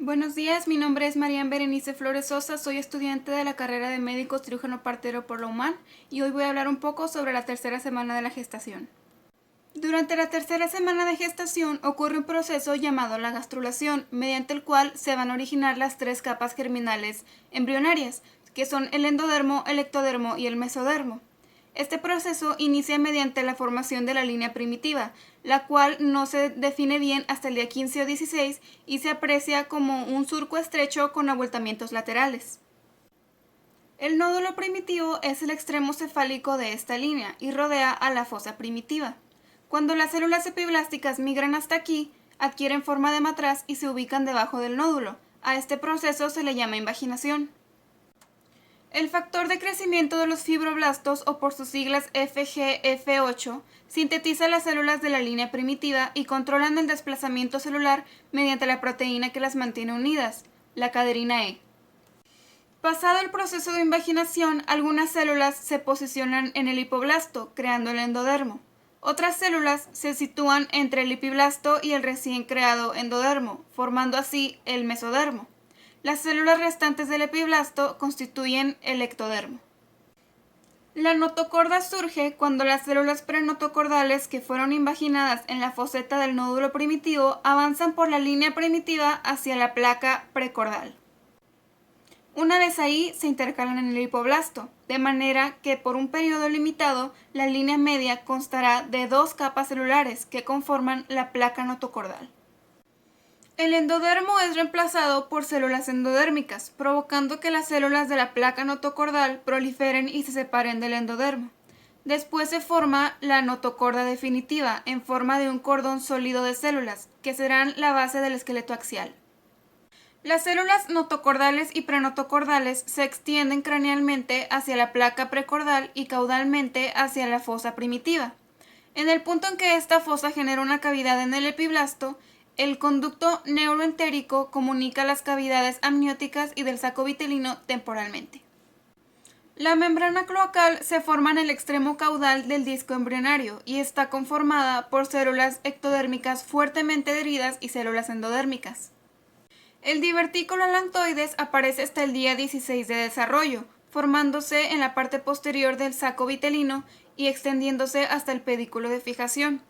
Buenos días, mi nombre es Marian Berenice Flores Sosa, soy estudiante de la carrera de médico cirujano partero por la UMAN y hoy voy a hablar un poco sobre la tercera semana de la gestación. Durante la tercera semana de gestación ocurre un proceso llamado la gastrulación, mediante el cual se van a originar las tres capas germinales embrionarias, que son el endodermo, el ectodermo y el mesodermo. Este proceso inicia mediante la formación de la línea primitiva, la cual no se define bien hasta el día 15 o 16 y se aprecia como un surco estrecho con abultamientos laterales. El nódulo primitivo es el extremo cefálico de esta línea y rodea a la fosa primitiva. Cuando las células epiblásticas migran hasta aquí, adquieren forma de matraz y se ubican debajo del nódulo. A este proceso se le llama invaginación. El factor de crecimiento de los fibroblastos, o por sus siglas FGF8, sintetiza las células de la línea primitiva y controlan el desplazamiento celular mediante la proteína que las mantiene unidas, la caderina E. Pasado el proceso de invaginación, algunas células se posicionan en el hipoblasto, creando el endodermo. Otras células se sitúan entre el epiblasto y el recién creado endodermo, formando así el mesodermo. Las células restantes del epiblasto constituyen el ectodermo. La notocorda surge cuando las células prenotocordales que fueron invaginadas en la foseta del nódulo primitivo avanzan por la línea primitiva hacia la placa precordal. Una vez ahí se intercalan en el hipoblasto, de manera que por un periodo limitado la línea media constará de dos capas celulares que conforman la placa notocordal. El endodermo es reemplazado por células endodérmicas, provocando que las células de la placa notocordal proliferen y se separen del endodermo. Después se forma la notocorda definitiva en forma de un cordón sólido de células, que serán la base del esqueleto axial. Las células notocordales y prenotocordales se extienden cranealmente hacia la placa precordal y caudalmente hacia la fosa primitiva. En el punto en que esta fosa genera una cavidad en el epiblasto, el conducto neuroentérico comunica las cavidades amnióticas y del saco vitelino temporalmente. La membrana cloacal se forma en el extremo caudal del disco embrionario y está conformada por células ectodérmicas fuertemente adheridas y células endodérmicas. El divertículo alantoides aparece hasta el día 16 de desarrollo, formándose en la parte posterior del saco vitelino y extendiéndose hasta el pedículo de fijación.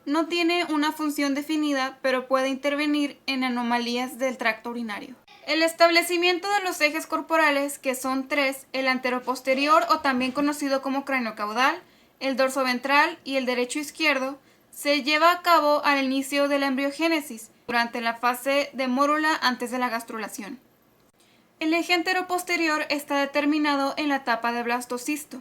No tiene una función definida, pero puede intervenir en anomalías del tracto urinario. El establecimiento de los ejes corporales, que son tres, el anteroposterior o también conocido como craneocaudal, el dorsoventral y el derecho-izquierdo, se lleva a cabo al inicio de la embriogénesis, durante la fase de mórula antes de la gastrulación. El eje anteroposterior está determinado en la etapa de blastocisto.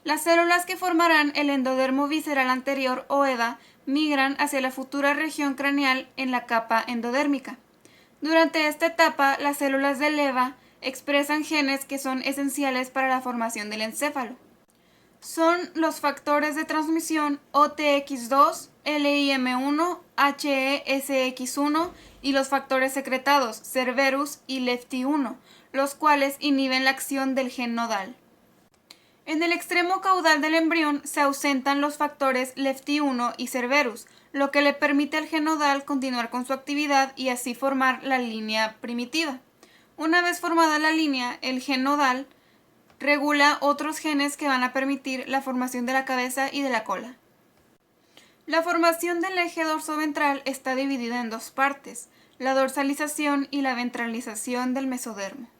Las células que formarán el endodermo visceral anterior o EVA migran hacia la futura región craneal en la capa endodérmica. Durante esta etapa, las células del EVA expresan genes que son esenciales para la formación del encéfalo. Son los factores de transmisión OTX2, LIM1, HESX1 y los factores secretados Cerberus y LEFT1, los cuales inhiben la acción del gen nodal. En el extremo caudal del embrión se ausentan los factores LEFT1 y Cerberus, lo que le permite al gen nodal continuar con su actividad y así formar la línea primitiva. Una vez formada la línea, el gen nodal regula otros genes que van a permitir la formación de la cabeza y de la cola. La formación del eje dorsoventral está dividida en dos partes, la dorsalización y la ventralización del mesodermo.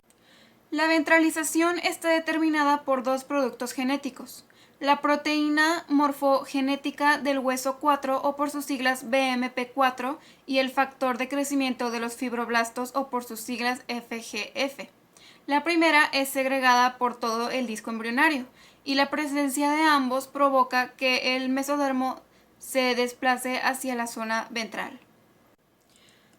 La ventralización está determinada por dos productos genéticos, la proteína morfogenética del hueso 4 o por sus siglas BMP4 y el factor de crecimiento de los fibroblastos o por sus siglas FGF. La primera es segregada por todo el disco embrionario y la presencia de ambos provoca que el mesodermo se desplace hacia la zona ventral.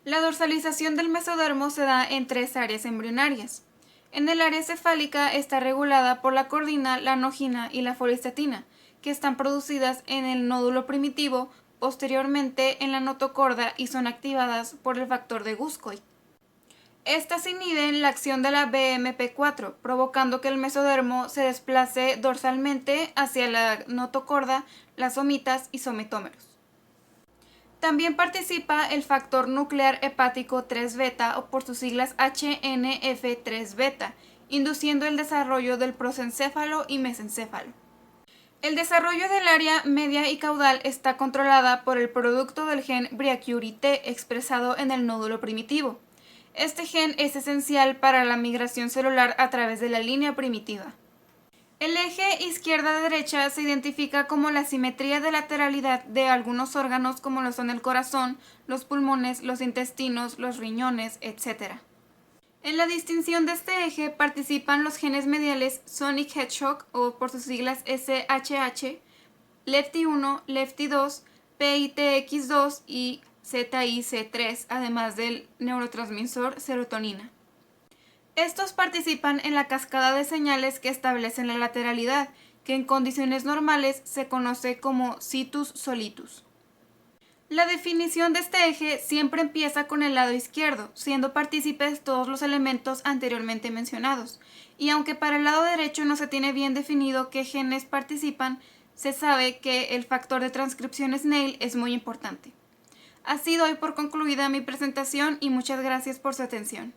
La dorsalización del mesodermo se da en tres áreas embrionarias. En el área cefálica está regulada por la cordina, la anogina y la folistatina, que están producidas en el nódulo primitivo, posteriormente en la notocorda y son activadas por el factor de Guscoy. Estas inhiben la acción de la BMP4, provocando que el mesodermo se desplace dorsalmente hacia la notocorda, las somitas y somitómeros. También participa el factor nuclear hepático 3 beta o por sus siglas HNF3 beta, induciendo el desarrollo del prosencéfalo y mesencéfalo. El desarrollo del área media y caudal está controlada por el producto del gen Briacury-T expresado en el nódulo primitivo. Este gen es esencial para la migración celular a través de la línea primitiva. El eje izquierda-derecha se identifica como la simetría de lateralidad de algunos órganos como lo son el corazón, los pulmones, los intestinos, los riñones, etc. En la distinción de este eje participan los genes mediales Sonic Hedgehog o por sus siglas SHH, LEFT1, LEFT2, PITX2 y ZIC3, además del neurotransmisor serotonina. Estos participan en la cascada de señales que establecen la lateralidad, que en condiciones normales se conoce como situs solitus. La definición de este eje siempre empieza con el lado izquierdo, siendo partícipes todos los elementos anteriormente mencionados, y aunque para el lado derecho no se tiene bien definido qué genes participan, se sabe que el factor de transcripción SNAIL es muy importante. Así doy por concluida mi presentación y muchas gracias por su atención.